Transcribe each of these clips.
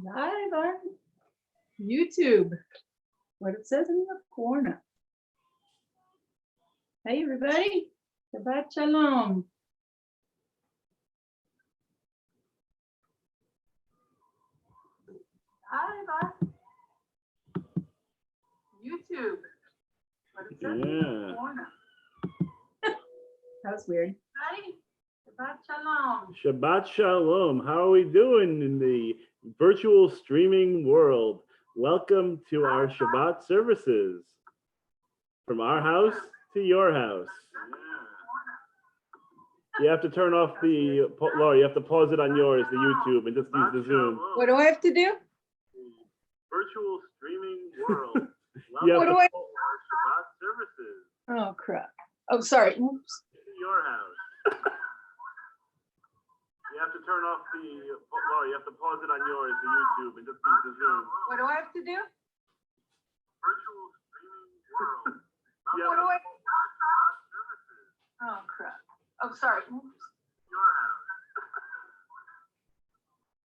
Live on YouTube. What it says in the corner. Hey, everybody. Shabbat Shalom. Live on YouTube. What it says in the corner. That was weird. Hi. Shabbat Shalom. Shabbat Shalom. How are we doing in the virtual streaming world? Welcome to our Shabbat services. From our house to your house. You have to turn off the, Laura, you have to pause it on yours, the YouTube, and just use the Zoom. What do I have to do? Virtual streaming world. What do I? Shabbat services. Oh, crap. Oh, sorry. Oops. To your house. You have to turn off the, Laura, you have to pause it on yours, the YouTube, and just use the Zoom. What do I have to do? Virtual streaming world. What do I? Oh, crap. Oh, sorry. Oops. Your house.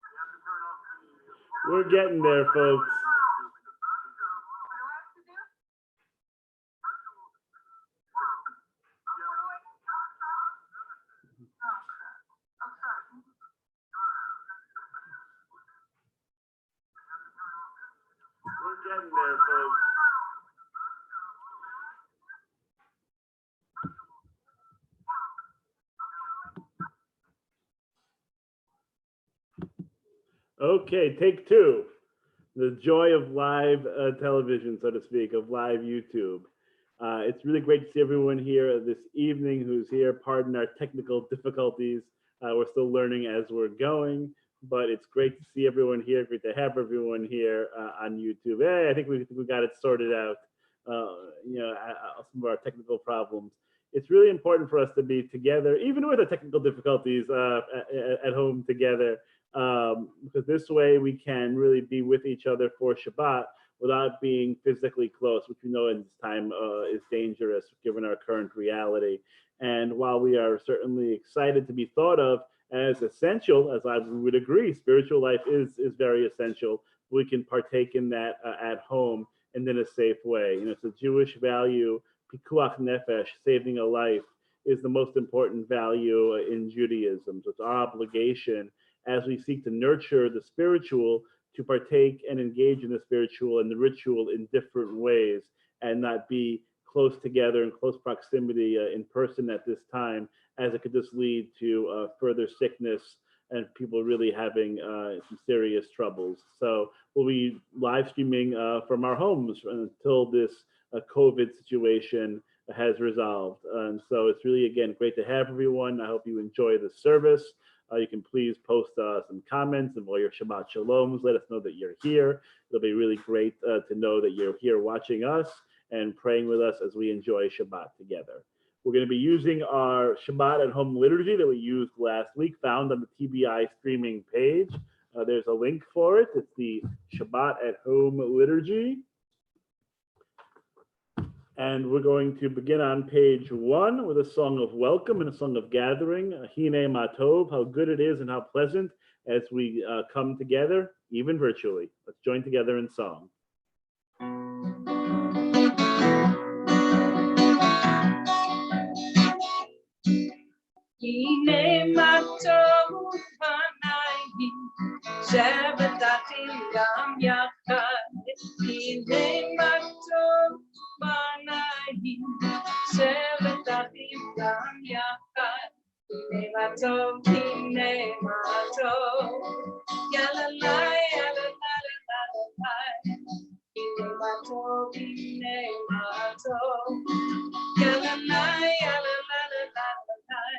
You have to turn off the, we're getting there, folks. We're getting there, folks. Okay, take two. The joy of live television, so to speak, of live YouTube. It's really great to see everyone here this evening who's here. Pardon our technical difficulties. We're still learning as we're going, but it's great to see everyone here. Great to have everyone here on YouTube. Hey, I think we got it sorted out. Some of our technical problems. It's really important for us to be together, even with the technical difficulties at home together. Because this way we can really be with each other for Shabbat without being physically close, which we know in this time is dangerous given our current reality. And while we are certainly excited to be thought of as essential, as I would agree, spiritual life is very essential, we can partake in that at home and in a safe way. You know, it's a Jewish value, pikuach nefesh, saving a life, is the most important value in Judaism. So it's our obligation as we seek to nurture the spiritual, to partake and engage in the spiritual and the ritual in different ways and not be close together in close proximity in person at this time, as it could just lead to further sickness and people really having some serious troubles. So we'll be live streaming from our homes until this COVID situation has resolved. And so it's really, again, great to have everyone. I hope you enjoy the service. You can please post some comments and all your Shabbat Shaloms. Let us know that you're here. It'll be really great to know that you're here watching us and praying with us as we enjoy Shabbat together. We're going to be using our Shabbat at Home liturgy that we used last week, found on the TBI streaming page. There's a link for it. It's the Shabbat at Home liturgy. And we're going to begin on page 1 with a song of welcome and a song of gathering. Hine Matov, how good it is and how pleasant as we come together, even virtually. Let's join together in song. Hine Matov Hanayim Shabbat Gam Yachad. Hine Matov Hanayim Shabbat Gam Yachad. Hine Matov, Hine Matov, Yalalai, Yalalai, Yalalai. Hine Matov, Hine Matov, Yalalai, Yalalai, Yalalai.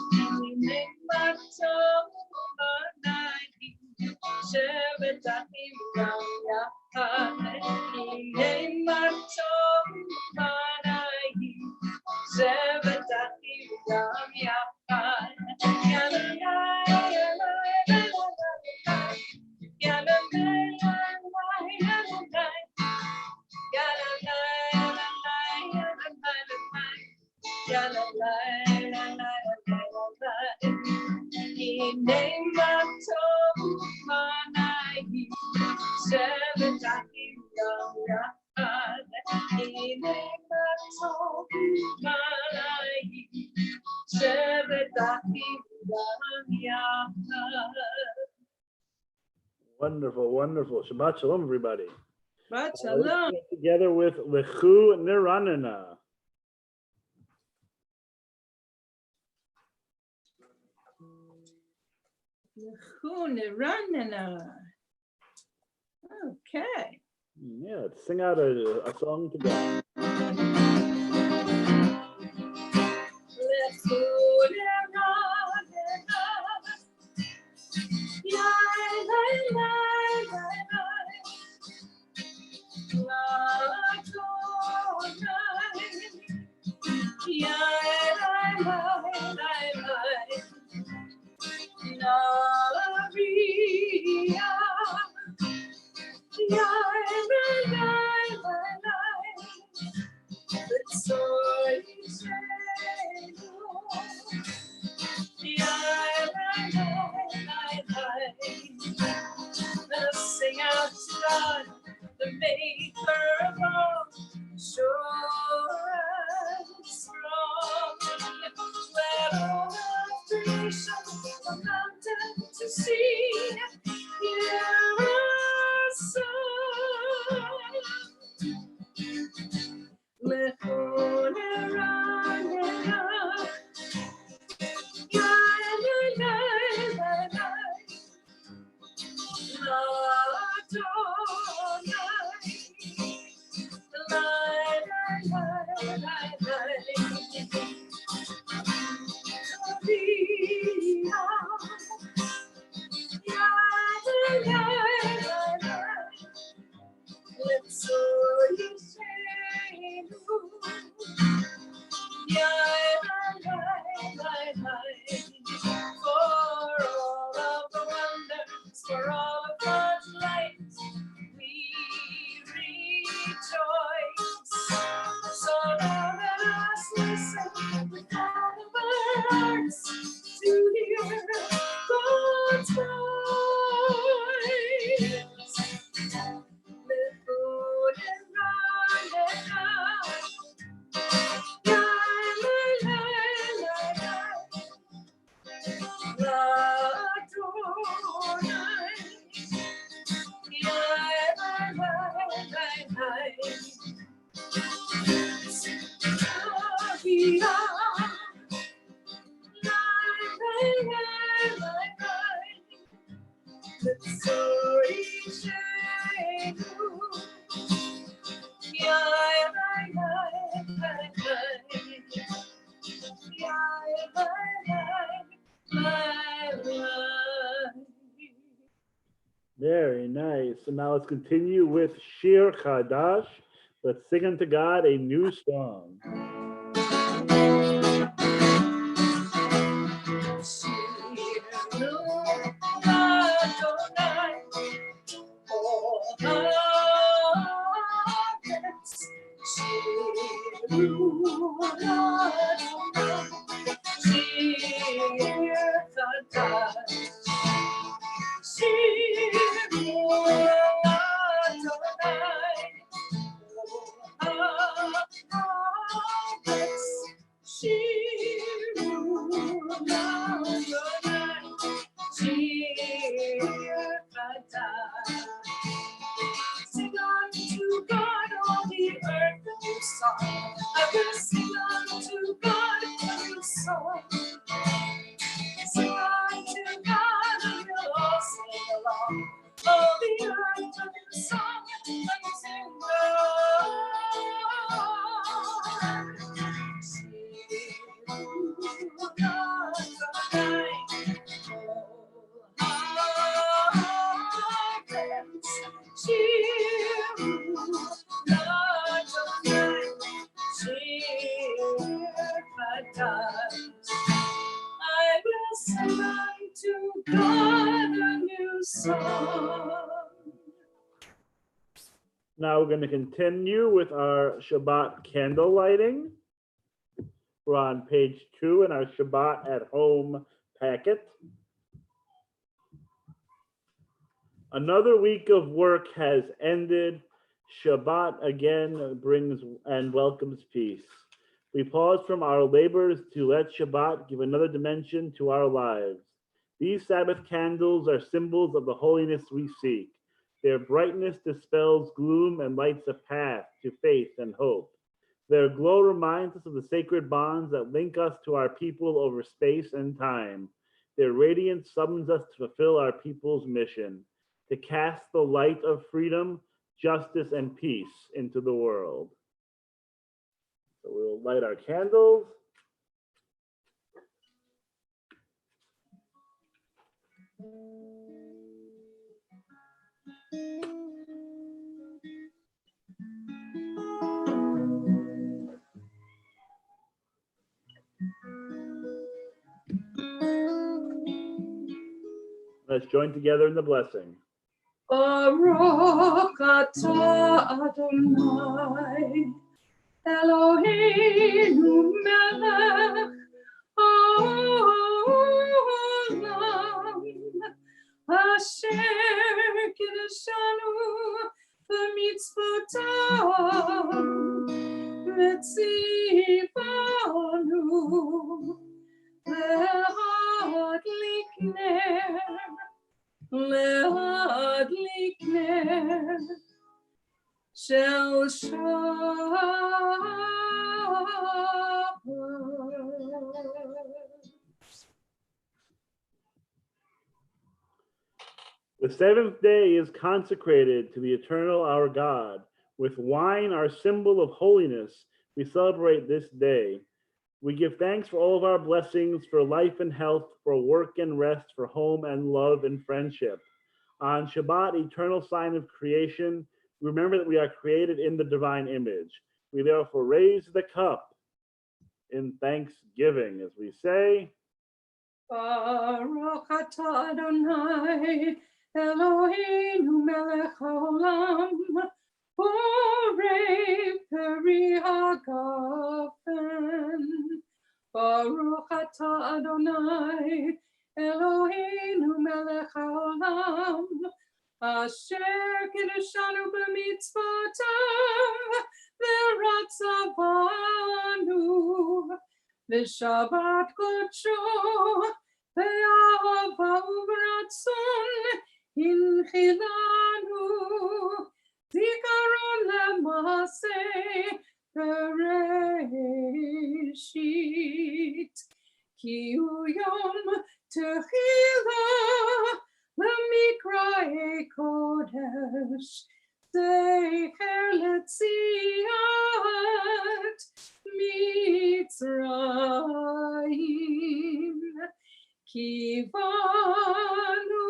Hine Matov Hanayim Shabbat Gam Yachad. Hine Matov Hanayim Shabbat Gam Yachad. Yalalai, Yalalai, Yalalai. Yalalai, Yalalai, Yalalai. Yalalai, Yalalai, Yalalai. Hine Matov Hanayim Wonderful, wonderful. Shabbat shalom, everybody. Shabbat Let's shalom. get together with Lechu Niranana. Okay. Yeah, let's sing out a song together. Let us sing out to God, the maker of all, sure and strong. Let all of creation, from mountain to sea, hear our song. Let for all of God's light, we rejoice. So now let us listen with all of our hearts to hear God's voice. Let go and run and run. Very nice. So now let's continue with Shir Chadash. Let's sing unto God a new song. Sing unto God, all the earth, a new song. I will sing unto God a new song. Sing unto God, and we'll all sing along. All the earth, a new song, a new I will sing unto God a new song. Now we're going to continue with our Shabbat candle lighting. We're on page 2 in our Shabbat at Home packet. Another week of work has ended, Shabbat again brings and welcomes peace. We pause from our labors to let Shabbat give another dimension to our lives. These Sabbath candles are symbols of the holiness we seek. Their brightness dispels gloom and lights a path to faith and hope. Their glow reminds us of the sacred bonds that link us to our people over space and time. Their radiance summons us to fulfill our people's mission, to cast the light of freedom, justice, and peace into the world. So we'll light our candles. Let's join together in the blessing. Baruch atah Adonai, Eloheinu melech haolam, asher kiddushanu b'mitzvotav, v'tzivanu le'adlik ner. Le'adlik ner shel Shabbat. The seventh day is consecrated to the eternal our God. With wine, our symbol of holiness, we celebrate this day. We give thanks for all of our blessings, for life and health, for work and rest, for home and love and friendship. On Shabbat, eternal sign of creation, remember that we are created in the divine image. We therefore raise the cup in thanksgiving as we say, Baruch atah Adonai, Eloheinu melech haolam, borei peri hagafen. Baruch atah Adonai, Eloheinu melech haolam, asher kiddushanu b'mitzvotav, v'ratzavanu, v'shabbat kodsho, v'ahava uv'ratzon, hinchilanu, zikaron le'maseh bereshit, ki hu yom tehillah l'mikra'e kodesh, zecher letziat Mitzrayim, kivanu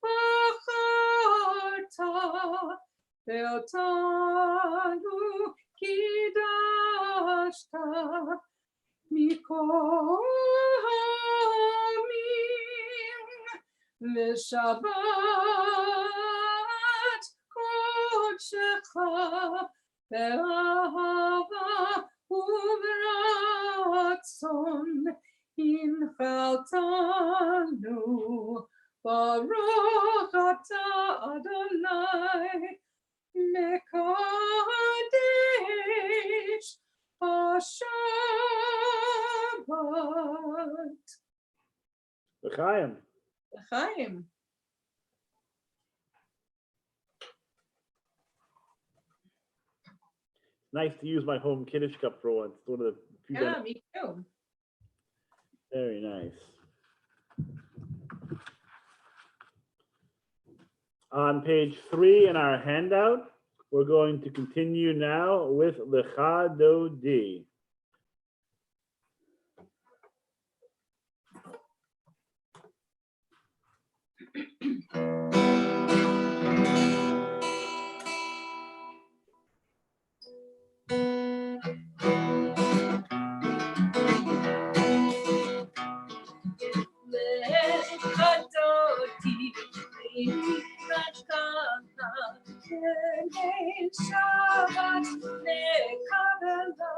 b'charta, ve'otanu kidashta, mikol ha'amim, v'shabbat kodshecha, ve'ahava uv'ratzon, inchaltanu, baruch atah Adonai, mekadesh HaShabbat. L'chaim. L'chaim. Nice to use my home Kiddush cup for once. It's one of the few Yeah, me too. Very nice. On page 3 in our handout, we're going to continue now with Lecha Dodi. Shabbat nekabela,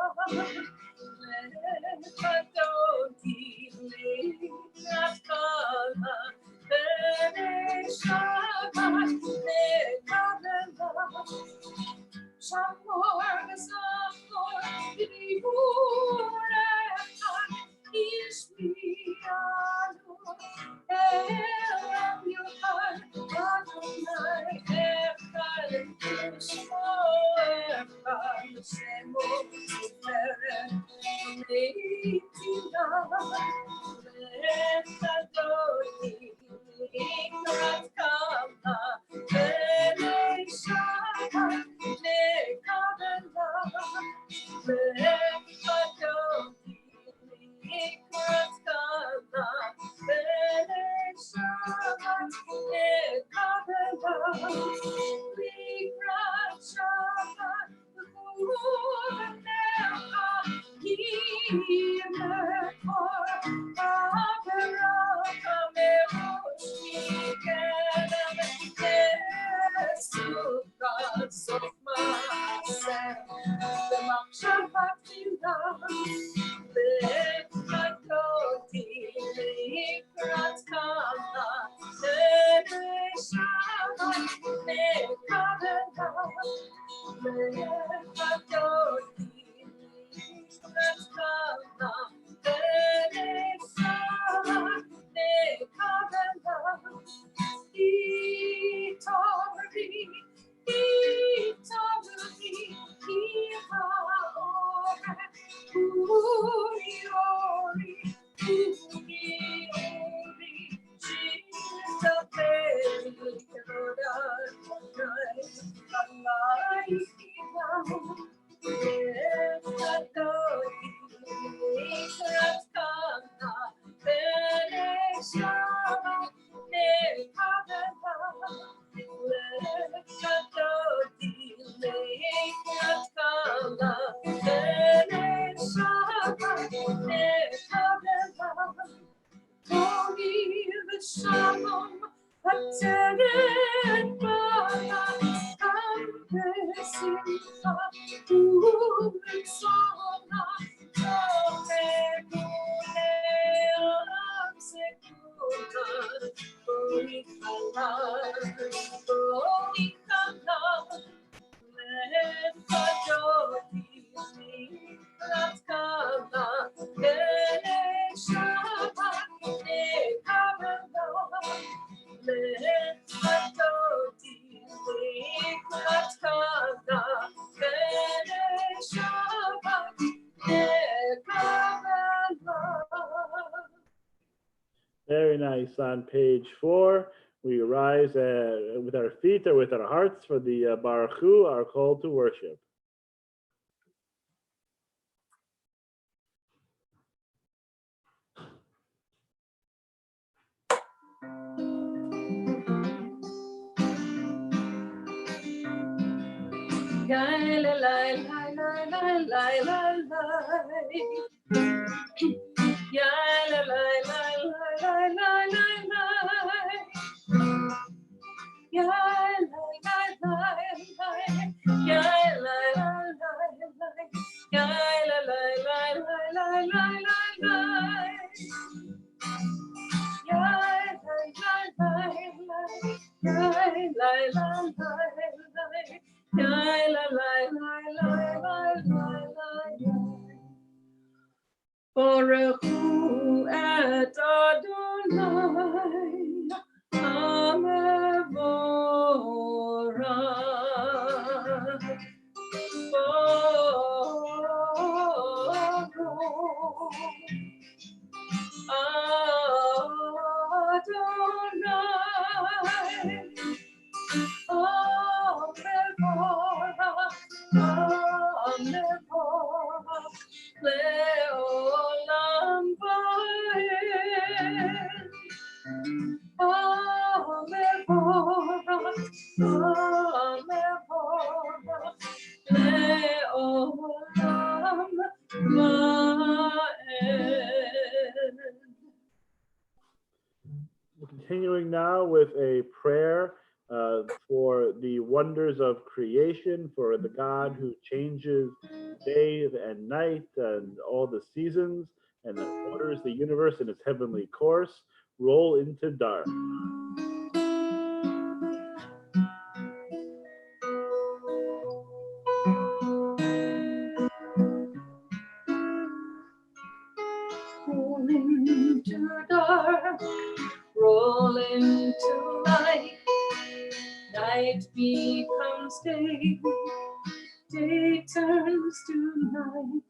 Very nice. On page 4, we rise with our feet or with our hearts for the Baruch Hu, our call to worship. Baruch Hu et Adonai, Hamevorach. Continuing now with a prayer for the wonders of creation, for the God who changes day and night and all the seasons and orders the universe in its heavenly course. Roll into dark. Roll into dark, roll into light. Night becomes day, day turns to night.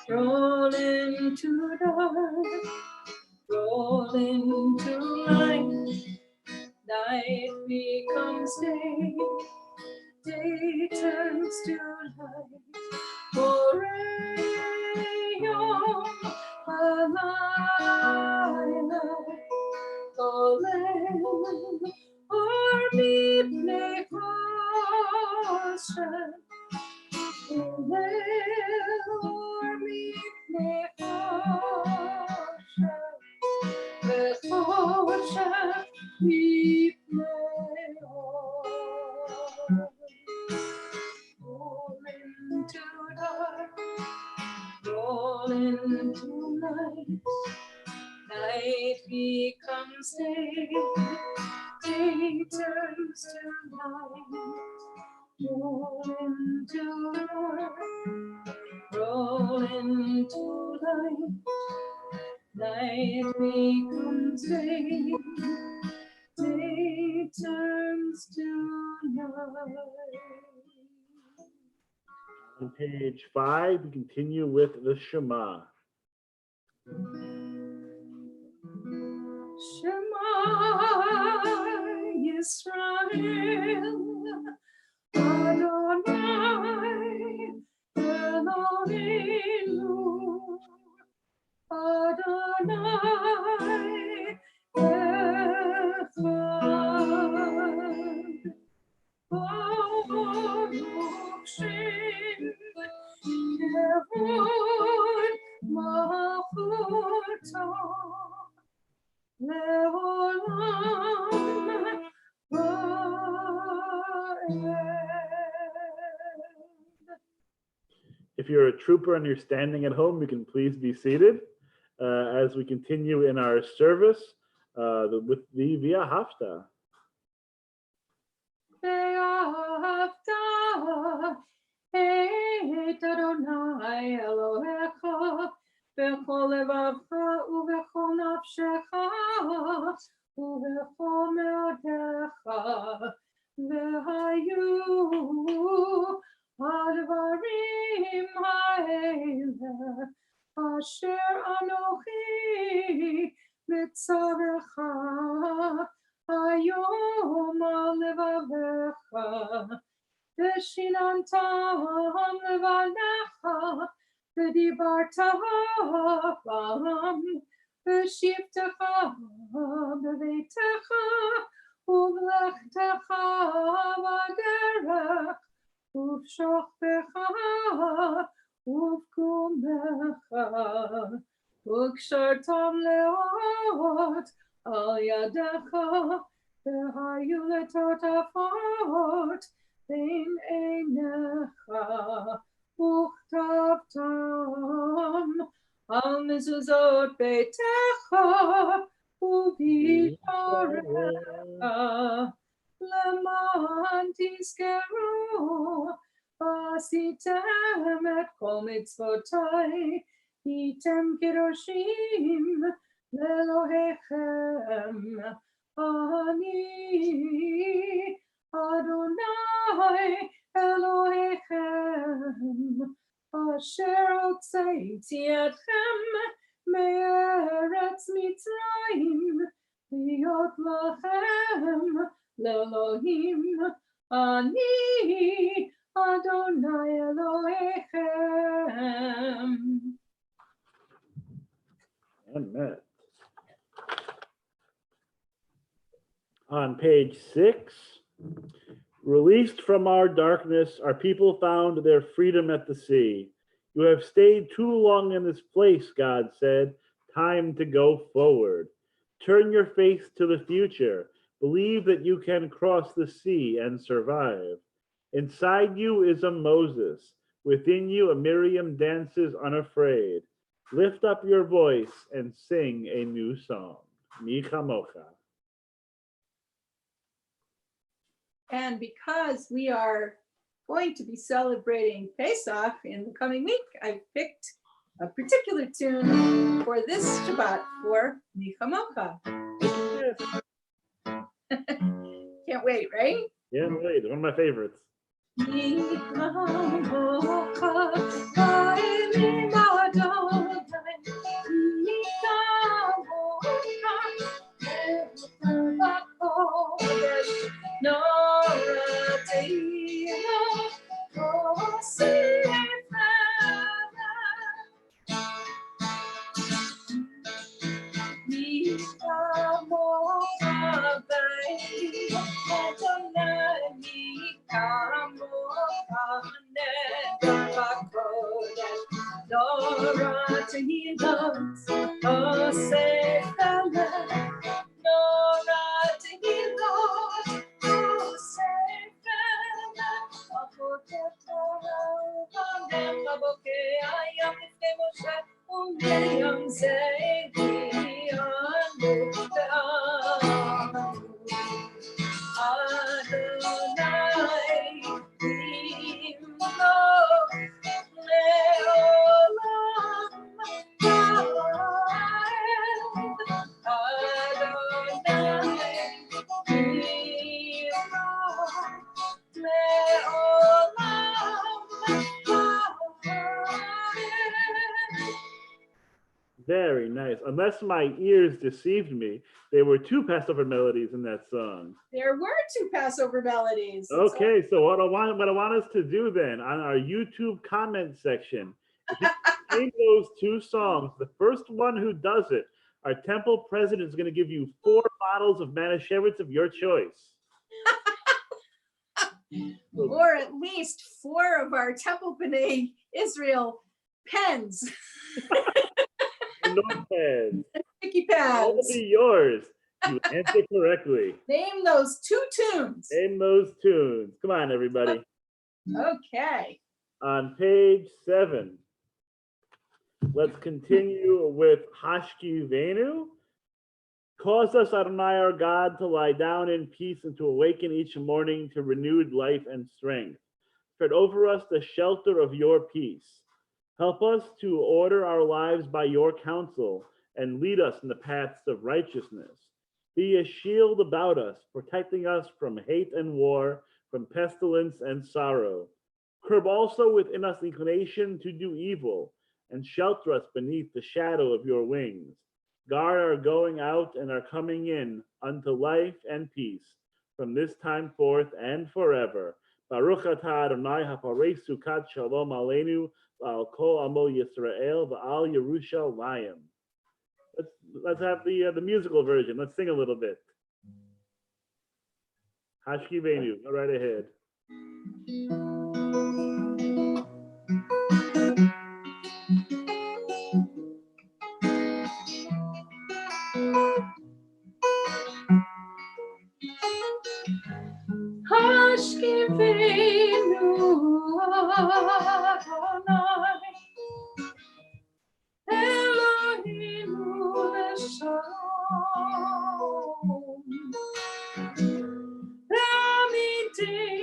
Roll into dark, roll into light. Night becomes day, day turns to night. Orayom הלילה חולם אור מפני חושך חולם אור מפני חושך וחושך מפני אור roll into dark roll into night night becomes day day turns to night roll into dark roll into light night becomes day day turns to night. On page 5, we continue with the Shema. Shema Yisrael Adonai Eloheinu Adonai Echad Baruch Shem Kevod Malchuto Leolam Vaed. If you're a trooper and you're standing at home, you can please be seated as we continue in our service with the Via Hafta. Ve'ahavta et Adonai Elohecha b'chol levavcha u'b'chol nafshecha u'b'chol me'odecha ve'hayu הדברים האלה אשר אנוכי מצווך היום על לבביך ושיננתם לבניך ודיברת בם בשבתך בביתך ובלכתך בדרך ובשוכבך ובקומך וקשרתם לאות על ידך והיו לטוטפות בין עיניך וכתבתם על מזוזות ביתך ובשעריך למען תזכרו ועשיתם את כל מצוותיי הייתם קדושים לאלוהיכם אני אדוני אלוהיכם אשר הוצאתי אתכם מארץ מצרים להיות לכם לאלוהים אני אדוני אלוהיכם. Amen. On page 6, released from our darkness, our people found their freedom at the sea. You have stayed too long in this place, God said. Time to go forward. Turn your face to the future. Believe that you can cross the sea and survive. Inside you is a Moses. Within you, a Miriam dances unafraid. Lift up your voice and sing a new song. Mi chamocha. And because we are going to be celebrating Pesach in the coming week, I picked a particular tune for this Shabbat for Mi chamocha. Can't wait, right? Yeah, wait, one of my favorites. Tehilot, Oseh Felet, Nora Tehilot, Oseh Felet, Apotet Torah, Uvanem Babokei Hayam Lifnei Moshe, Umyam Ze'Dianu Ve'anu. Adonai Imlok Leolam Vaed. Adonai Imlok Leolam Vaed. Very nice. Unless my ears deceived me, there were two Passover melodies in that song. There were two Passover melodies. It's Okay, so what I want us to do then on our YouTube comment section, if you can name those two songs, the first one who does it, our temple president is going to give you 4 bottles of Manischewitz of your choice. or at least 4 of our Temple B'nai Israel pens, Notepads. sticky All pads. will be yours. You answer correctly. Name those 2 tunes. Name those tunes. Come on, everybody. Okay. On page 7, let's continue with Hashki Venu. Cause us, Adonai, our God, to lie down in peace and to awaken each morning to renewed life and strength. Spread over us the shelter of your peace. Help us to order our lives by your counsel and lead us in the paths of righteousness. Be a shield about us, protecting us from hate and war, from pestilence and sorrow. Curb also within us inclination to do evil, and shelter us beneath the shadow of your wings. Guard our going out and our coming in unto life and peace, from this time forth and forever. Baruch atah Adonai haparei sukat shalom aleinu v'al kol amo Yisrael v'al Yerushalayim. Let's have the musical version. Let's sing a little bit. Hashki Venu, go right ahead. Hashki Venu Adonai Eloheinu Leshalom Lamidenu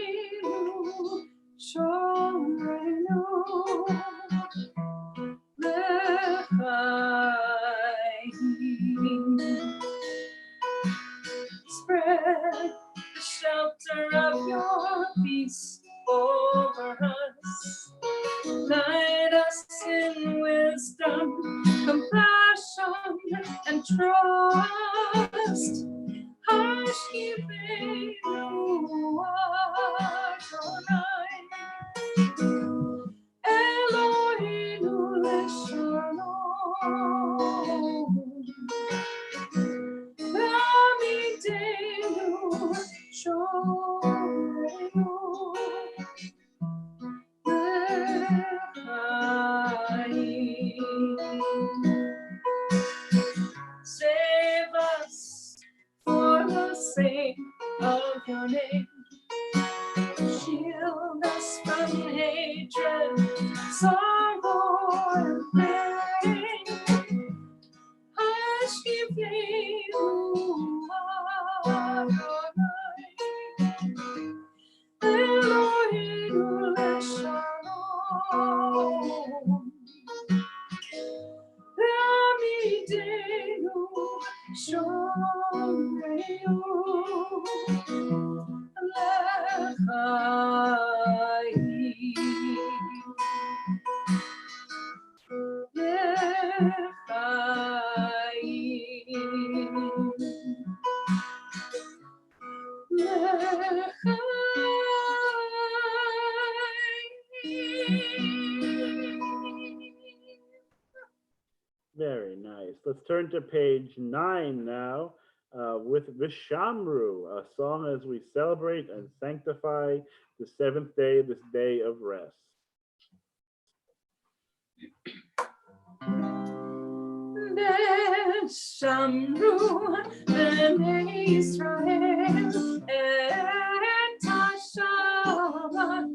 Shomrenu Lechaim. Spread the shelter of your peace over us. Guide us in wisdom, compassion, and trust. Hashivenu Adonai, Eloheinu Leshalom. Lamidenu Shomrenu Lechaim. Save us for the sake of your name. Shield us from hatred, sorrow, and pain. Hashivenu Adonai, Eloheinu Leshalom. Lamidenu Shomrenu Very nice. Let's turn to page 9 now with Vishamru, a song as we celebrate and sanctify the 7th day, this day of rest. ושמרו בני ישראל את השבת,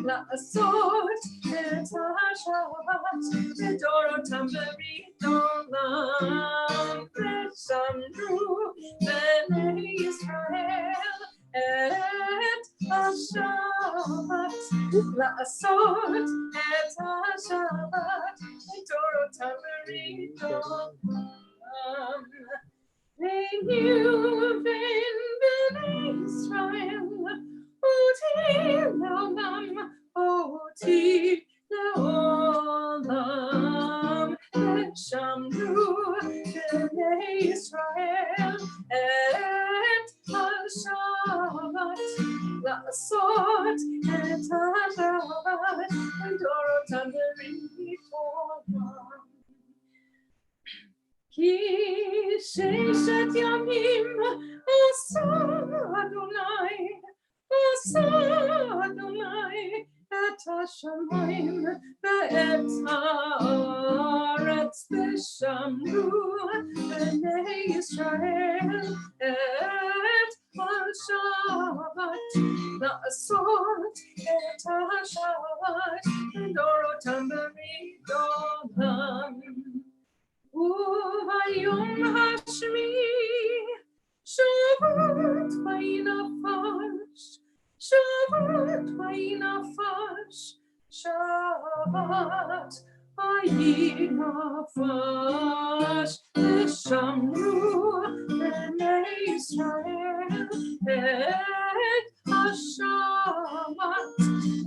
לעשות את השבת לדורותם ברית עולם. ושמרו בני ישראל את השבת, לעשות את השבת לדורותם ברית עולם. They knew then Bnei Israel, Oti Leolam, Oti Leolam. Shamru Bnei Israel et HaShabbat, לעשות את השבת לדורותם ברית עולם. כי ששת ימים עשה אדוני את השמיים ואת הארץ, ושמרו בני ישראל את השבת, לעשות את השבת לדורותם ברית עולם. וביום השביעי שבת וינפש, שבת וינפש, שבת וינפש. ושמרו בני ישראל את השבת,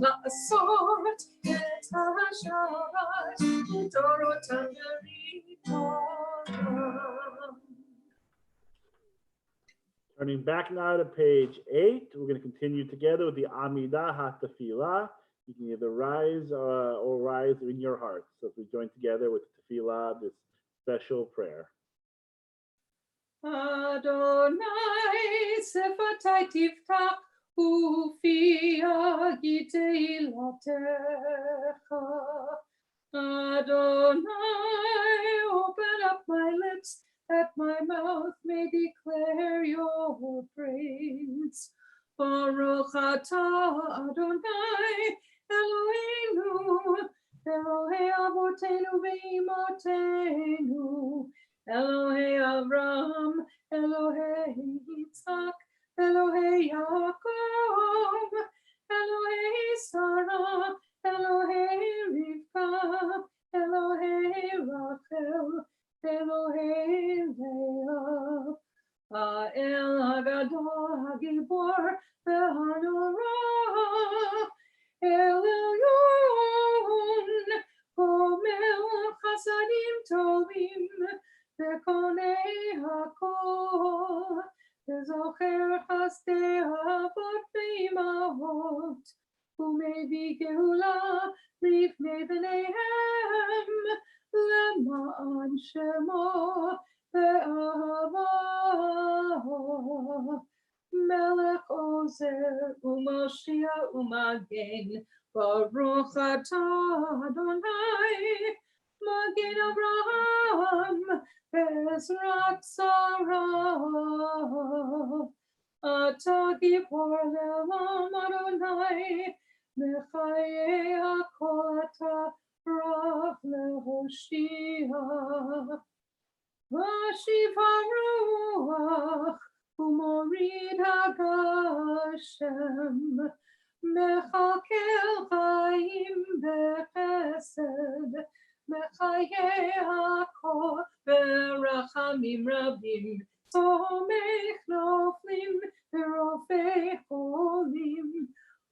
לעשות את השבת לדורותם ברית עולם. Turning back now to page 8, we're going to continue together with the Amidah HaTefillah. You can either rise or rise in your heart. So if we join together with the Tefillah, this special prayer. Adonai sefatai tiftach ufi agitei latecha. Adonai, open up my lips, that my mouth may declare your praise. Baruch atah Adonai Eloheinu, Elohei avotenu ve'imotenu, Elohei Avraham, Elohei Yitzhak, Elohei Yaakov, Elohei Sarah, Elohei Rivka, Elohei Rachel, Elohei Leah. Ha'el Hagadol Hagibor ve'hanora, El Elyon, Gomel Chasadim Tovim, Ve'konei Hakol, Ve'zocher Chasdei Avot ve'imahot, U'mevi Geula Lifnei Bneihem, Lema'an Shemo ve'ahava. Melech Ozer u'Moshiach u'Magen, Baruch atah Adonai, Magen Avraham ve'ezrat Sarah. Atah gibor le'olam Adonai, Mechayei hakol atah rav le'hoshia. Vashiv haruach u'morid hagashem, Mechakel chayim bechesed, Mechayei hakol berachamim rabim, Tomech noflim verofei cholim,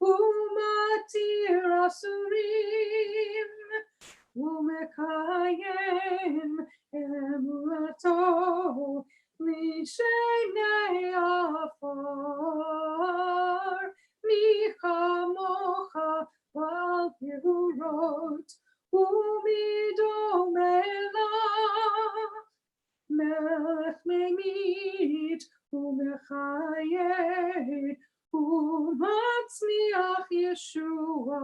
U'matir asurim, U'mekayem emurato lishenei afar. Michamocha bal pirurot umidomela, melech memit umechaye umatzmiach Yeshua,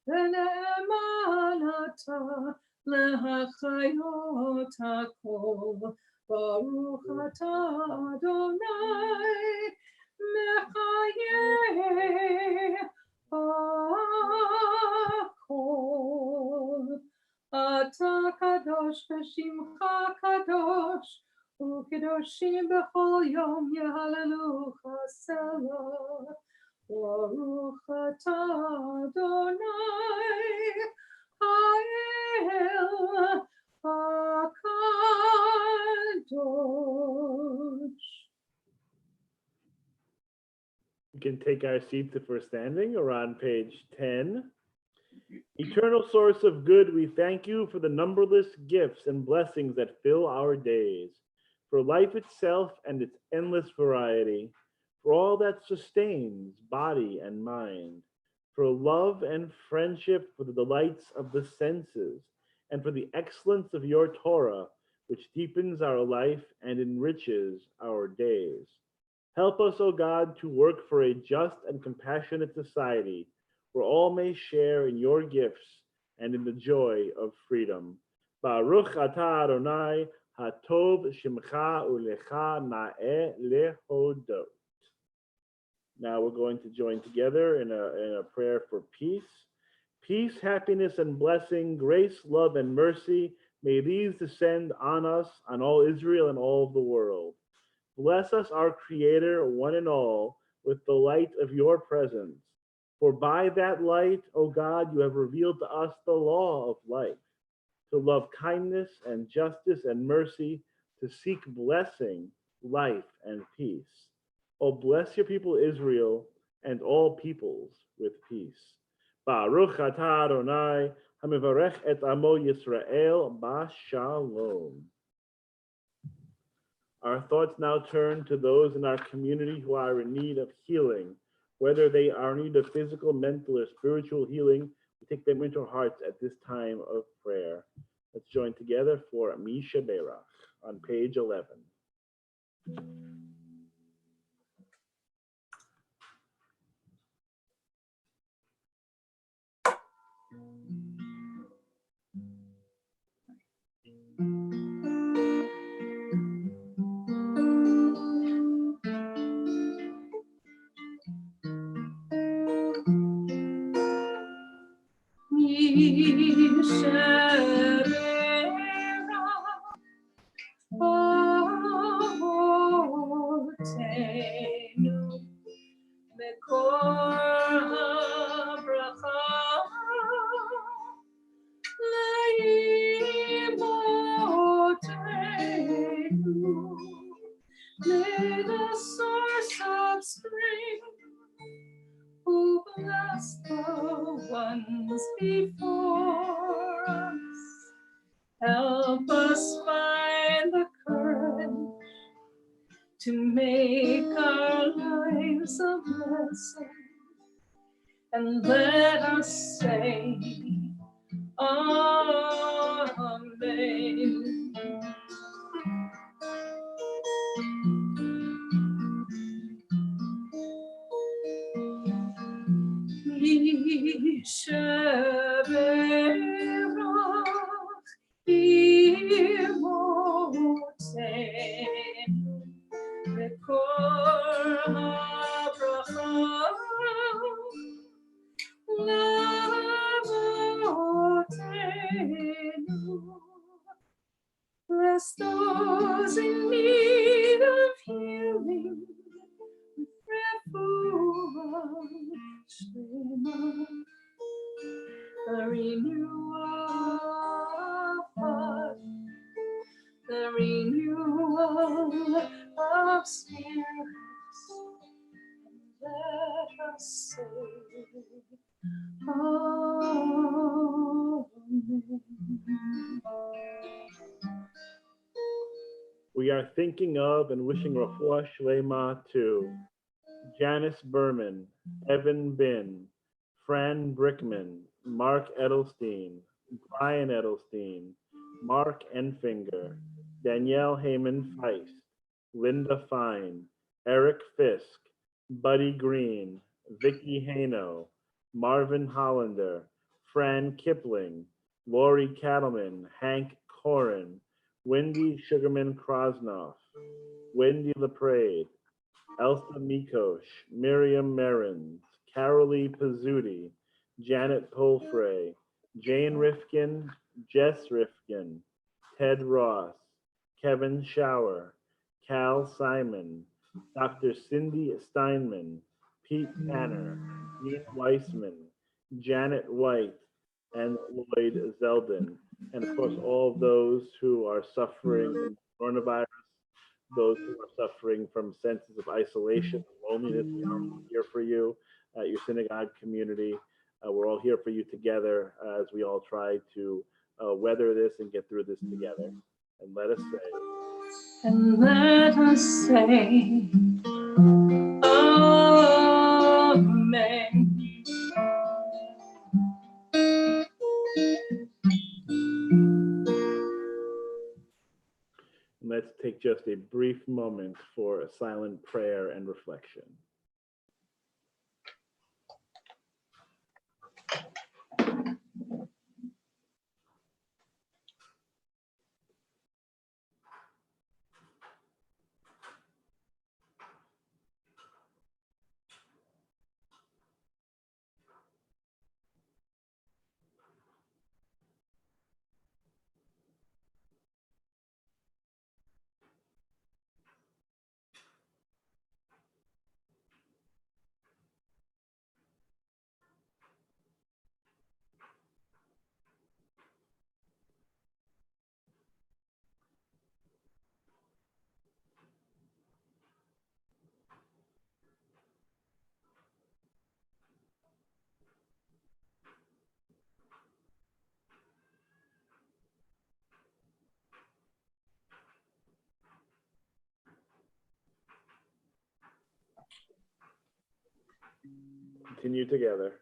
v'ne'eman ata להחיות הכל. ברוך אתה אדוני מחיה הכל. אתה קדוש ושמך קדוש, וקדושים בכל יום יהללוך סלה. ברוך אתה אדוני האל הקדוש. We can take our seats if we're standing or on page 10. Eternal source of good, we thank you for the numberless gifts and blessings that fill our days, for life itself and its endless variety, for all that sustains body and mind, for love and friendship, for the delights of the senses, and for the excellence of your Torah, which deepens our life and enriches our days. Help us, O God, to work for a just and compassionate society, where all may share in your gifts and in the joy of freedom. Baruch atah Adonai, hatov shimcha ulecha na'eh lehodot. Now we're going to join together in a prayer for peace. Peace, happiness, and blessing, grace, love, and mercy, may these descend on us, on all Israel and all of the world. Bless us, our Creator, one and all, with the light of your presence. For by that light, O God, you have revealed to us the law of life, to love kindness and justice and mercy, to seek blessing, life, and peace. O bless your people Israel and all peoples with peace. Baruch atah Adonai, hamivarech et amo Yisrael b'shalom. Our thoughts now turn to those in our community who are in need of healing. Whether they are in need of physical, mental, or spiritual healing, we take them into our hearts at this time of prayer. Let's join together for Misha Berach on page 11. May the source of spring, who bless the ones before us, help us find the courage to make our lives a blessing, and let us say, Amen. Sheberach imotenu v'kol habracha lavotenu. Bless those in need of healing, the renewal of heart, the renewal of spirits, let us say, Amen. We are thinking of and wishing Refuah Shlema to Janice Berman, Evan Bin, Fran Brickman, Mark Edelstein, Brian Edelstein, Mark Enfinger, Danielle Heyman Feist, Linda Fine, Eric Fisk, Buddy Green, Vicky Hano, Marvin Hollander, Fran Kipling, Lori Cattleman, Hank Corin, Wendy Sugarman Krosnoff, Wendy LaPrade, Elsa Mikosh, Miriam Merins, Carolee Pizzuti, Janet Polfrey, Jane Rifkin, Jess Rifkin, Ted Ross, Kevin Shower, Cal Simon, Dr. Cindy Steinman, Pete Tanner, Ian Weissman, Janet White, and Lloyd Zeldin. And of course, all of those who are suffering from coronavirus, those who are suffering from senses of isolation, loneliness, we are all here for you at your synagogue community. We're all here for you together as we all try to weather this and get through this together. And let us say, And let us say, Amen. let's take just a brief moment for a silent prayer and reflection. Continue together.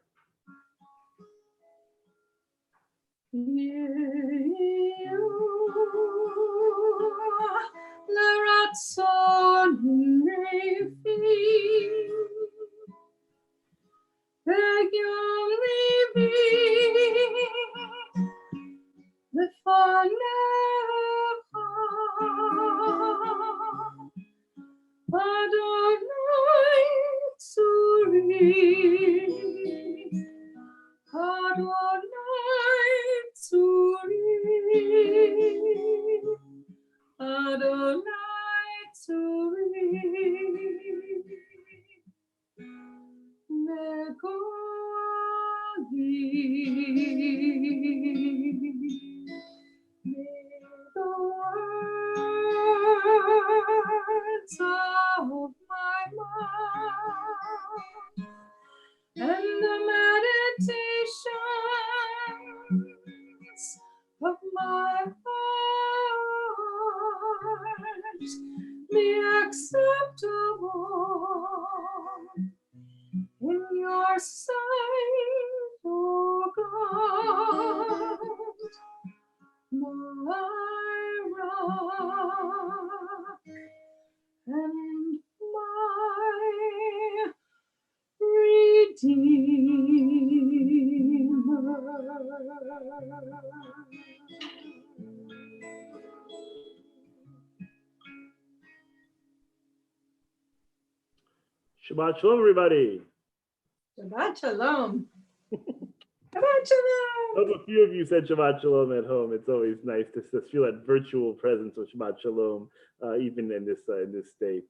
Shabbat Shalom, everybody. Shabbat Shalom. Shabbat Shalom. I hope a few of you said Shabbat Shalom at home. It's always nice to feel that virtual presence of Shabbat Shalom, even in this state.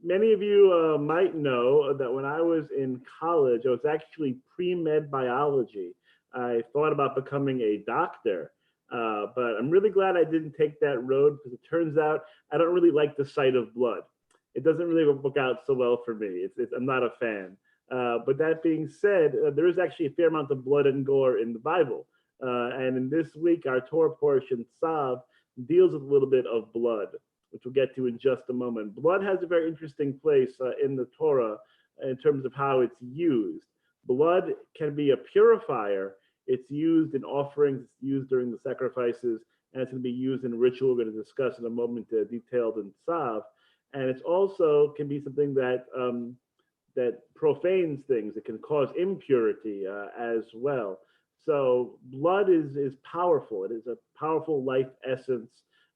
Many of you might know that when I was in college, I was actually pre-med biology. I thought about becoming a doctor, but I'm really glad I didn't take that road because it turns out I don't really like the sight of blood. It doesn't really work out so well for me. I'm not a fan. But that being said, there is actually a fair amount of blood and gore in the Bible. And in this week, our Torah portion, Tzav, deals with a little bit of blood, which we'll get to in just a moment. Blood has a very interesting place in the Torah in terms of how it's used. Blood can be a purifier. It's used in offerings, it's used during the sacrifices, and it's going to be used in ritual. We're going to discuss in a moment detailed in Tzav. And it's also can be something that that profanes things. It can cause impurity as well. So blood is powerful. It is a powerful life essence.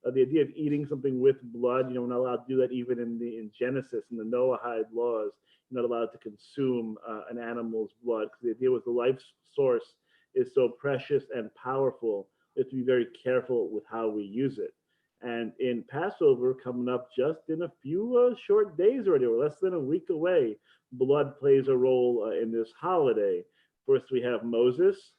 The idea of eating something with blood, we're not allowed to do that even in Genesis, in the Noahide laws. You're not allowed to consume an animal's blood, because the idea was the life source is so precious and powerful. We have to be very careful with how we use it. And in Passover, coming up just in a few short days already, or less than a week away, blood plays a role in this holiday. First, we have Moses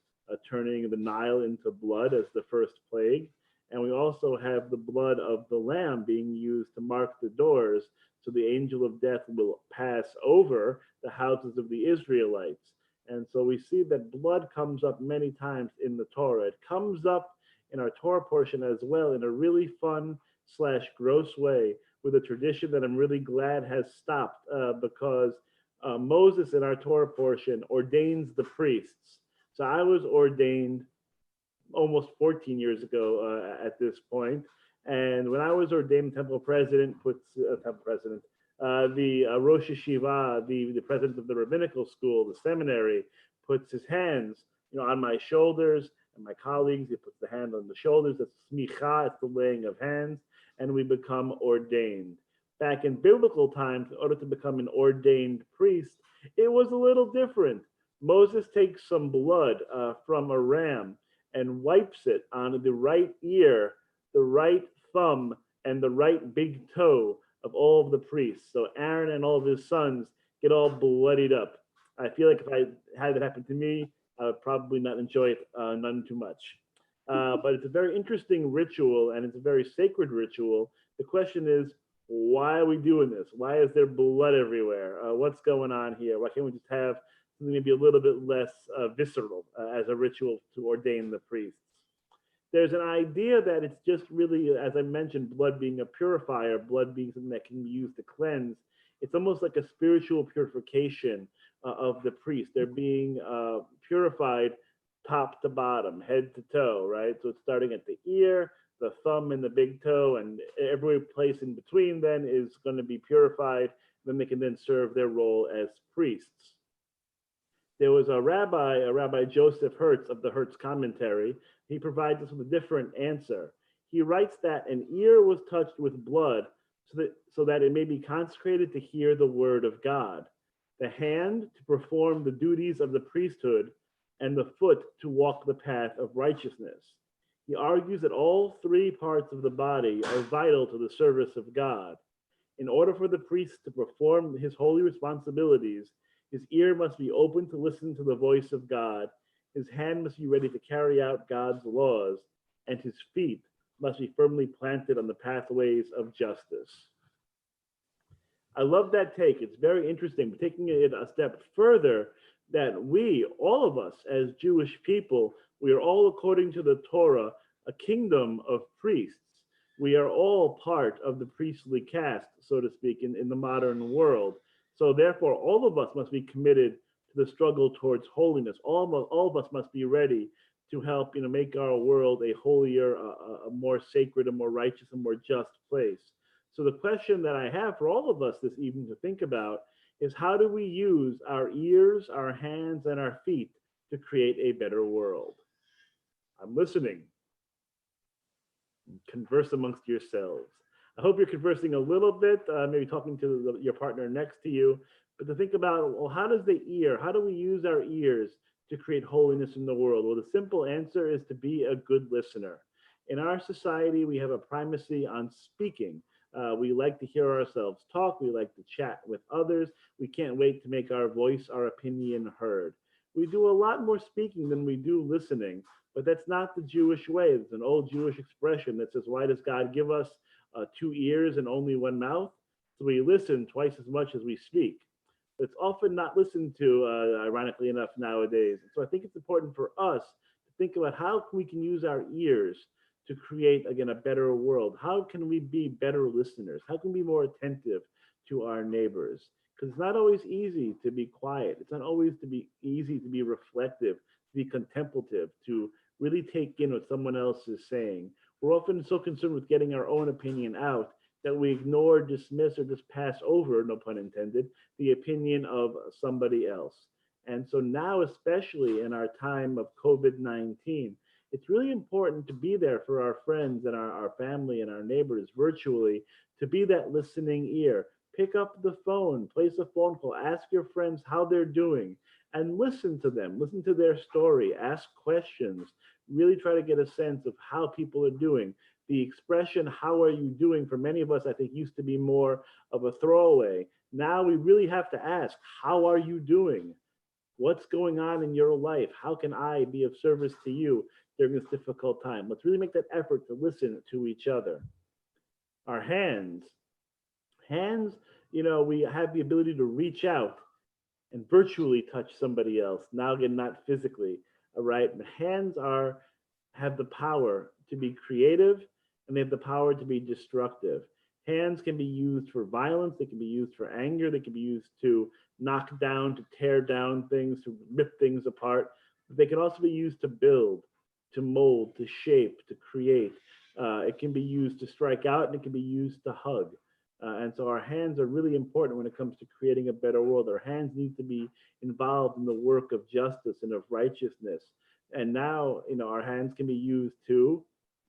turning the Nile into blood as the first plague. And we also have the blood of the lamb being used to mark the doors, so the angel of death will pass over the houses of the Israelites. And so we see that blood comes up many times in the Torah. It comes up in our Torah portion as well in a really fun / gross way, with a tradition that I'm really glad has stopped, because Moses in our Torah portion ordains the priests. So I was ordained almost 14 years ago at this point. And when I was ordained, temple president the Rosh Yeshiva, the president of the rabbinical school, the seminary, puts his hands, on my shoulders, and my colleagues, he puts the hand on the shoulders. That's smicha, it's the laying of hands, and we become ordained. Back in biblical times, in order to become an ordained priest, it was a little different. Moses takes some blood from a ram and wipes it on the right ear, the right thumb, and the right big toe of all of the priests. So Aaron and all of his sons get all bloodied up. I feel like if I had that happen to me, I would probably not enjoy it none too much. But it's a very interesting ritual, and it's a very sacred ritual. The question is, why are we doing this? Why is there blood everywhere? What's going on here? Why can't we just have something maybe a little bit less visceral as a ritual to ordain the priests? There's an idea that it's just really, as I mentioned, blood being a purifier, blood being something that can be used to cleanse. It's almost like a spiritual purification of the priest. They're being purified top to bottom, head to toe, right? So it's starting at the ear, the thumb, and the big toe, and every place in between then is going to be purified. Then they can then serve their role as priests. There was a Rabbi Joseph Hertz of the Hertz Commentary. He provides us with a different answer. He writes that an ear was touched with blood so that it may be consecrated to hear the word of God, the hand to perform the duties of the priesthood, and the foot to walk the path of righteousness. He argues that all three parts of the body are vital to the service of God. In order for the priest to perform his holy responsibilities, his ear must be open to listen to the voice of God, his hand must be ready to carry out God's laws, and his feet must be firmly planted on the pathways of justice. I love that take. It's very interesting. But taking it a step further, that we, all of us as Jewish people, we are all, according to the Torah, a kingdom of priests. We are all part of the priestly caste, so to speak, in the modern world. So therefore, all of us must be committed to the struggle towards holiness. All of us must be ready to help, make our world a holier, a more sacred, a more righteous, a more just place. So the question that I have for all of us this evening to think about is, how do we use our ears, our hands, and our feet to create a better world? I'm listening. Converse amongst yourselves. I hope you're conversing a little bit, maybe talking to your partner next to you, but to think about, well, how do we use our ears to create holiness in the world? Well, the simple answer is to be a good listener. In our society, we have a primacy on speaking. We like to hear ourselves talk. We like to chat with others. We can't wait to make our voice, our opinion heard. We do a lot more speaking than we do listening, but that's not the Jewish way. It's an old Jewish expression that says, why does God give us 2 ears and only 1 mouth? So we listen twice as much as we speak. It's often not listened to, ironically enough, nowadays. So I think it's important for us to think about how we can use our ears to create, again, a better world. How can we be better listeners? How can we be more attentive to our neighbors? Because it's not always easy to be quiet. It's not always easy to be reflective, to be contemplative, to really take in what someone else is saying. We're often so concerned with getting our own opinion out that we ignore, dismiss, or just pass over, no pun intended, the opinion of somebody else. And so now, especially in our time of COVID-19, it's really important to be there for our friends and our family and our neighbors virtually, to be that listening ear. Pick up the phone, place a phone call, ask your friends how they're doing, and listen to them, listen to their story, ask questions, really try to get a sense of how people are doing. The expression, how are you doing, for many of us, I think used to be more of a throwaway. Now we really have to ask, how are you doing? What's going on in your life? How can I be of service to you during this difficult time? Let's really make that effort to listen to each other. Our hands, we have the ability to reach out and virtually touch somebody else. Now again, not physically, all right? But hands have the power to be creative, and they have the power to be destructive. Hands can be used for violence, they can be used for anger, they can be used to knock down, to tear down things, to rip things apart. But they can also be used to build, to mold, to shape, to create. It can be used to strike out, and it can be used to hug. And so our hands are really important when it comes to creating a better world. Our hands need to be involved in the work of justice and of righteousness. And now, our hands can be used to,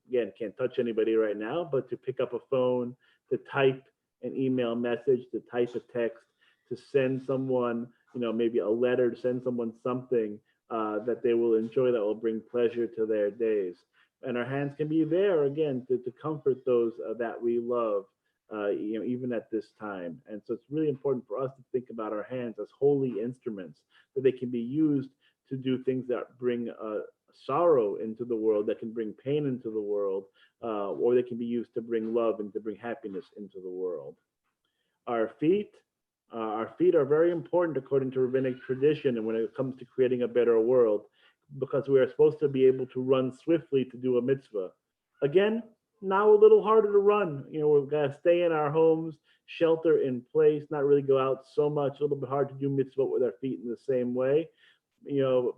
again, can't touch anybody right now, but to pick up a phone, to type an email message, to type a text, to send someone, maybe a letter, to send someone something that they will enjoy, that will bring pleasure to their days. And our hands can be there, again, to comfort those that we love. Even at this time. And so it's really important for us to think about our hands as holy instruments, that they can be used to do things that bring sorrow into the world, that can bring pain into the world, or they can be used to bring love and to bring happiness into the world. Our feet are very important according to rabbinic tradition, and when it comes to creating a better world, because we are supposed to be able to run swiftly to do a mitzvah. Again, now a little harder to run. We've got to stay in our homes, shelter in place, not really go out so much. A little bit hard to do mitzvah with our feet in the same way.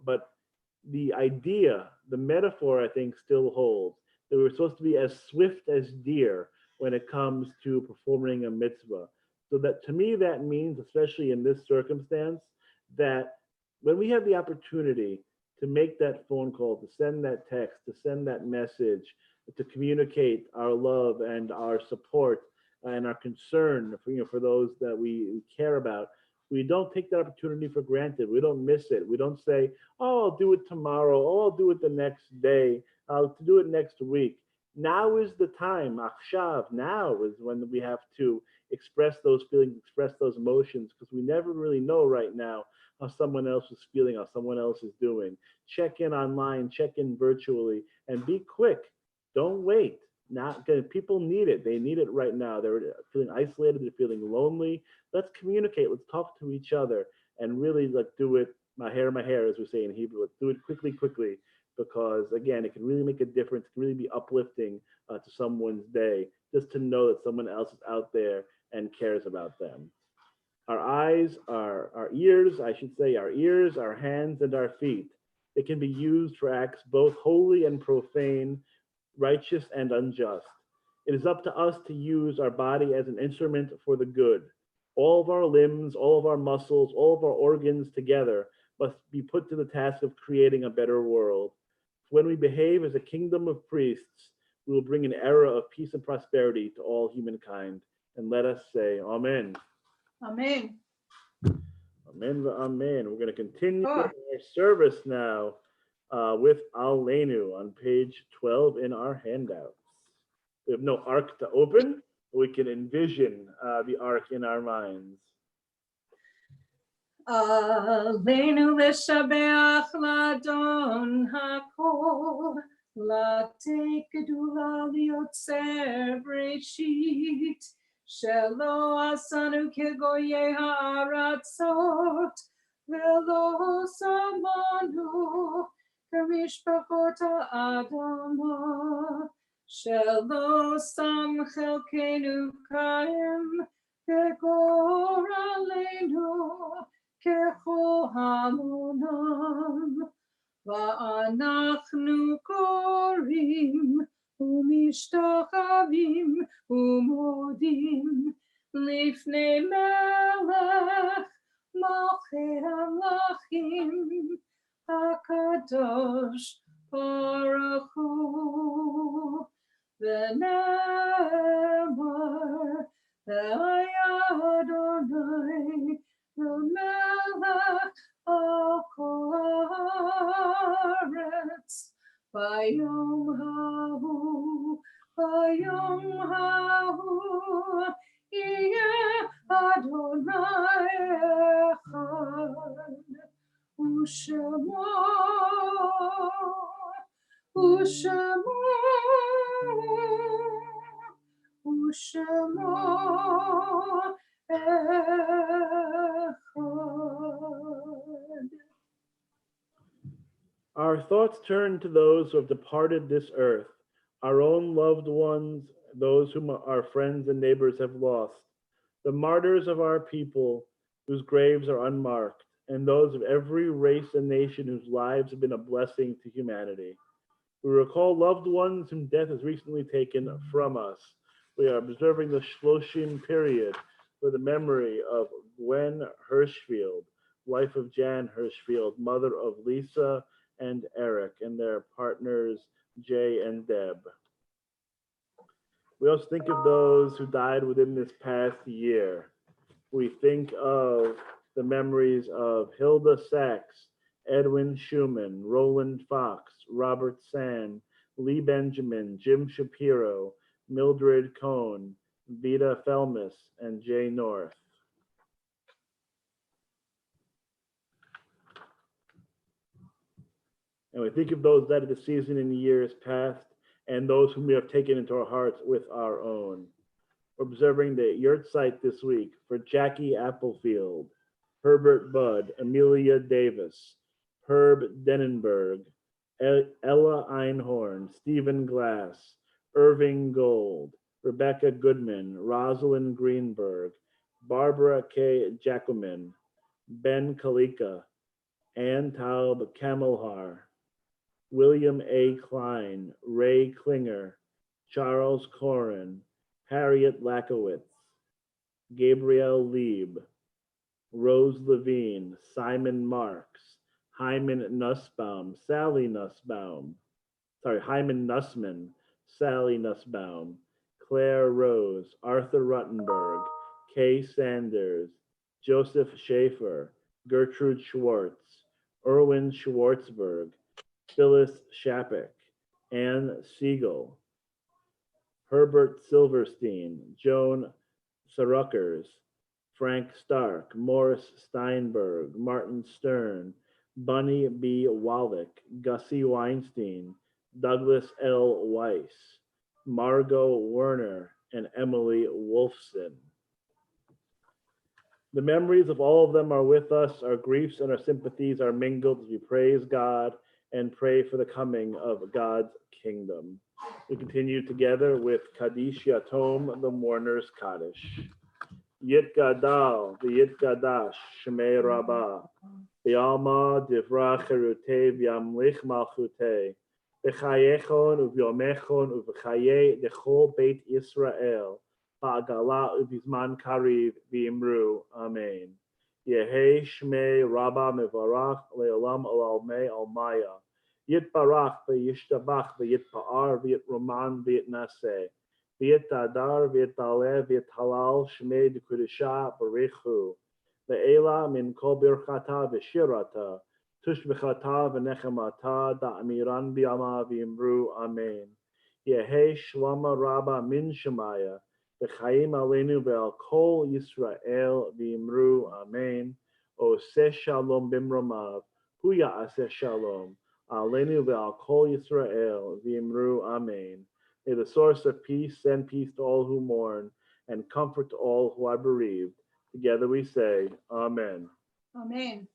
But the idea, the metaphor, I think, still holds, that we're supposed to be as swift as deer when it comes to performing a mitzvah. So that, to me, that means, especially in this circumstance, that when we have the opportunity to make that phone call, to send that text, to send that message, to communicate our love and our support and our concern for those that we care about, we don't take that opportunity for granted. We don't miss it. We don't say, oh, I'll do it tomorrow. Oh, I'll do it the next day. I'll do it next week. Now is the time. Achshav, now is when we have to express those feelings, express those emotions, because we never really know right now how someone else is feeling, how someone else is doing. Check in online, check in virtually, and be quick. Don't wait. People need it. They need it right now. They're feeling isolated. They're feeling lonely. Let's communicate. Let's talk to each other, and really do it. My hair, as we say in Hebrew. Let's do it quickly, because again, it can really make a difference. It can really be uplifting to someone's day, just to know that someone else is out there and cares about them. Our eyes, our ears, our hands, and our feet. They can be used for acts both holy and profane, righteous and unjust. It is up to us to use our body as an instrument for the good. All of our limbs, all of our muscles, all of our organs together must be put to the task of creating a better world. When we behave as a kingdom of priests, we will bring an era of peace and prosperity to all humankind. And let us say, Amen. Amen. Amen. Amen. We're going to continue our service now with Aleinu on page 12 in our handouts. We have no ark to open, but we can envision the ark in our minds. Aleinu leshabeach ladon hakol, latei gedula liotzer breshit, shelo asanu kegoye ha'aratzot, velo samanu kemishpachot ha'adamah, shelo sam chelkenu kaim, kegor aleinu, ככל המונם, ואנחנו קוראים ומשתחווים ומודים לפני מלך Malchei Hamlachim, HaKadosh Baruch Hu, V'nemar, Adonai, L'melech al kol haaretz, Bayom hahu, Yeh Adonai echad, U'shemo echad. Our thoughts turn to those who have departed this earth, our own loved ones, those whom our friends and neighbors have lost, the martyrs of our people whose graves are unmarked, and those of every race and nation whose lives have been a blessing to humanity. We recall loved ones whom death has recently taken from us. We are observing the Shloshim period for the memory of Gwen Hirschfield, wife of Jan Hirschfield, mother of Lisa and Eric, and their partners Jay and Deb. We also think of those who died within this past year. We think of the memories of Hilda Sachs, Edwin Schumann, Roland Fox, Robert Sand, Lee Benjamin, Jim Shapiro, Mildred Cohn, Vita Felmis, and Jay North. And we think of those that are deceased in years past and those whom we have taken into our hearts with our own. We're observing the yurt site this week for Jackie Applefield, Herbert Budd, Amelia Davis, Herb Denenberg, Ella Einhorn, Stephen Glass, Irving Gold, Rebecca Goodman, Rosalind Greenberg, Barbara K. Jacquemin, Ben Kalika, Ann Taub Kamelhar, William A. Klein, Ray Klinger, Charles Corin, Harriet Lakowitz, Gabrielle Lieb, Rose Levine, Simon Marks, Hyman Nussbaum, Hyman Nussman, Sally Nussbaum, Claire Rose, Arthur Ruttenberg, Kay Sanders, Joseph Schaefer, Gertrude Schwartz, Erwin Schwartzberg, Phyllis Shapik, Anne Siegel, Herbert Silverstein, Joan Saruckers, Frank Stark, Morris Steinberg, Martin Stern, Bunny B. Wallach, Gussie Weinstein, Douglas L. Weiss, Margot Werner, and Emily Wolfson. The memories of all of them are with us. Our griefs and our sympathies are mingled as we praise God and pray for the coming of God's kingdom. We continue together with Kaddish Yatom, the mourner's Kaddish. Yit Gadal, Yit Gadash, Shemei Rabbah, B'alma Divra Cherutei V'yamlich Malchutei, B'chayechon U'v'yomechon U'v'chayei Dechol Beit Yisrael, Ba'agala U'bizman Kariv V'imru, Amen. Yehi Shmei Rabbah Mevarach Le'olam Alalmei Almaya, Yit Barach V'yishtabach V'yit Pa'ar V'yit Roman V'yit Naseh, V'yit Adar V'yit Aleh V'yit Halal Shmei D'Kudisha Barichu, Ve'ela Min Kol Birchata V'shirata, Tushbechata V'nechemata Da'amiran B'yama V'imru, Amen. Yehi Shlama Rabbah Min Shemaya, V'chaim Aleinu Ve'al Kol Yisrael V'imru, Amen. Oseh Shalom Bimromav, Hu Ya'aseh Shalom, Aleinu Ve'al Kol Yisrael V'imru, Amen. May the source of peace send peace to all who mourn and comfort to all who are bereaved. Together we say, Amen. Amen.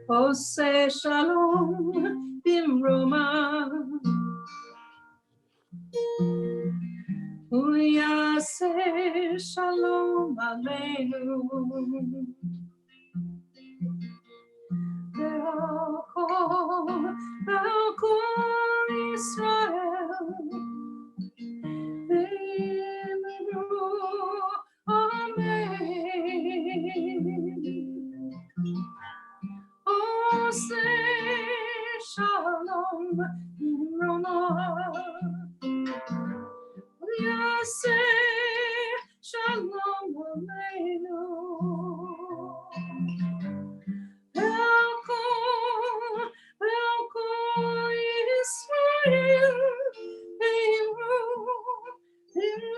Oseh Shalom Roma. Uyase Shalom Aleinu. Be'al Israel. Be'emru Amen. Ose Shalom Roma. Yase Shalom Aleinu. Elko Israel. Be'emru Amen.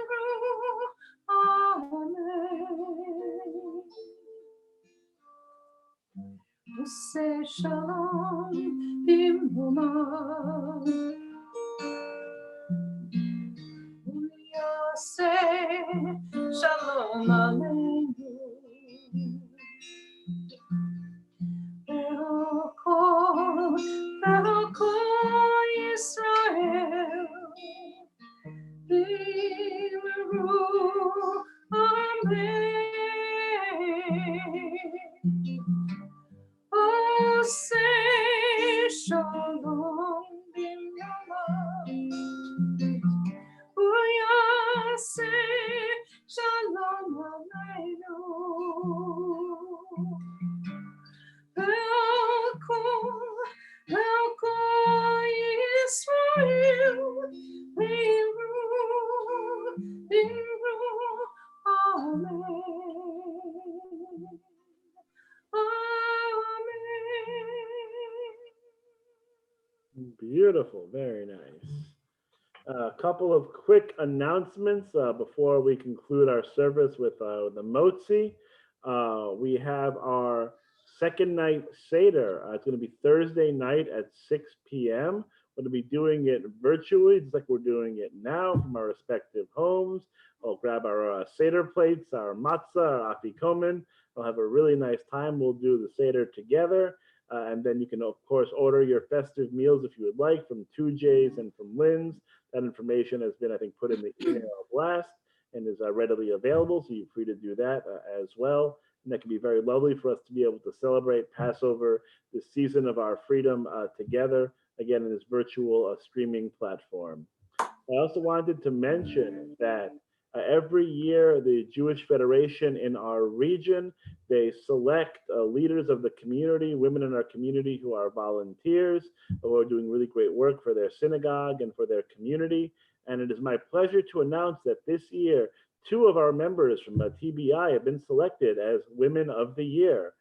Ose Shalom Roma. Yase Shalom Aleinu. Be'al Israel. Be'emru Amen. Ose Shalom Roma. Uyase Shalom Aleinu. Elko Israel. Be'emru Amen. Amen. Beautiful, very nice. A couple of quick announcements before we conclude our service with the Motzi. We have our second night Seder. It's going to be Thursday night at 6 p.m. We're going to be doing it virtually, just like we're doing it now from our respective homes. We'll grab our Seder plates, our matzah, our afikomen. We'll have a really nice time. We'll do the Seder together. And then you can, of course, order your festive meals if you would like from 2J's and from Lynn's. That information has been, I think, put in the email blast and is readily available. So you're free to do that as well. And that can be very lovely for us to be able to celebrate Passover, this season of our freedom together, again, in this virtual streaming platform. I also wanted to mention that every year, the Jewish Federation in our region, they select leaders of the community, women in our community who are volunteers, who are doing really great work for their synagogue and for their community. And it is my pleasure to announce that this year, 2 of our members from TBI have been selected as Women of the Year.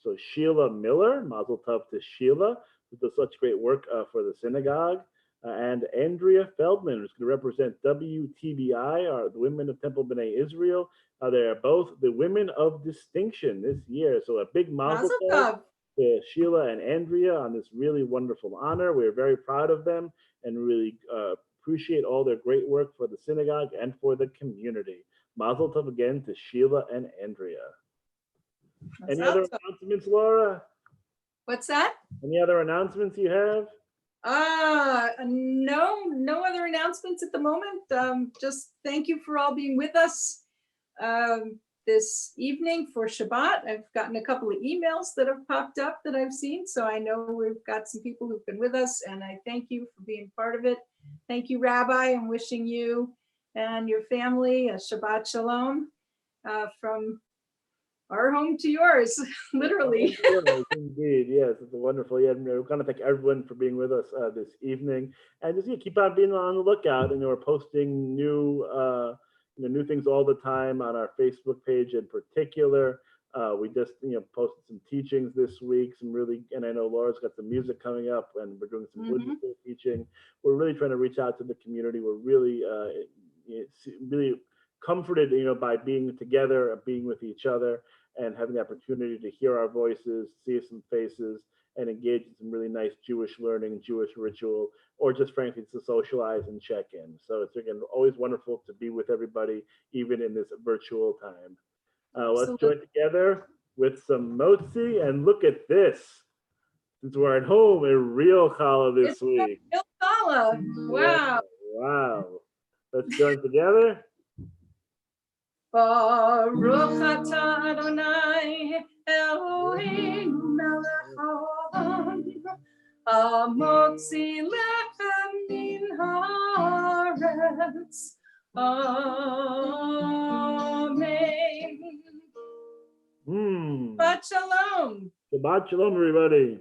So Sheila Miller, Mazel Tov to Sheila, who does such great work for the synagogue. And Andrea Feldman, who's going to represent WTBI, or the Women of Temple B'nai Israel. They are both the Women of Distinction this year. So a big mazel tov to Sheila and Andrea on this really wonderful honor. We're very proud of them and really appreciate all their great work for the synagogue and for the community. Mazel tov again to Sheila and Andrea. Any other announcements, Laura? What's that? Any other announcements you have? No other announcements at the moment. Just thank you for all being with us this evening for Shabbat. I've gotten a couple of emails that have popped up that I've seen, so I know we've got some people who've been with us, and I thank you for being part of it. Thank you, Rabbi. I'm wishing you and your family a Shabbat Shalom from our home to yours, literally. Indeed, yes, it's wonderful. Yeah, we're going to thank everyone for being with us this evening, and just keep on being on the lookout. And we're posting new things all the time on our Facebook page in particular. We just posted some teachings this week, and I know Laura's got some music coming up, and we're doing some Woodland School teaching. We're really trying to reach out to the community. We're really comforted, by being together, being with each other, and having the opportunity to hear our voices, see some faces, and engage in some really nice Jewish learning, Jewish ritual, or just frankly to socialize and check in. So it's again always wonderful to be with everybody, even in this virtual time. Let's join together with some motzi, and look at this. Since we're at home, a real challah this It's week. Il Challah. Wow. Wow. Let's join together. Baruch atah Adonai Eloheinu melech haolam hamotzi lechem min haaretz. Amen. Shabbat shalom. Shabbat shalom, everybody.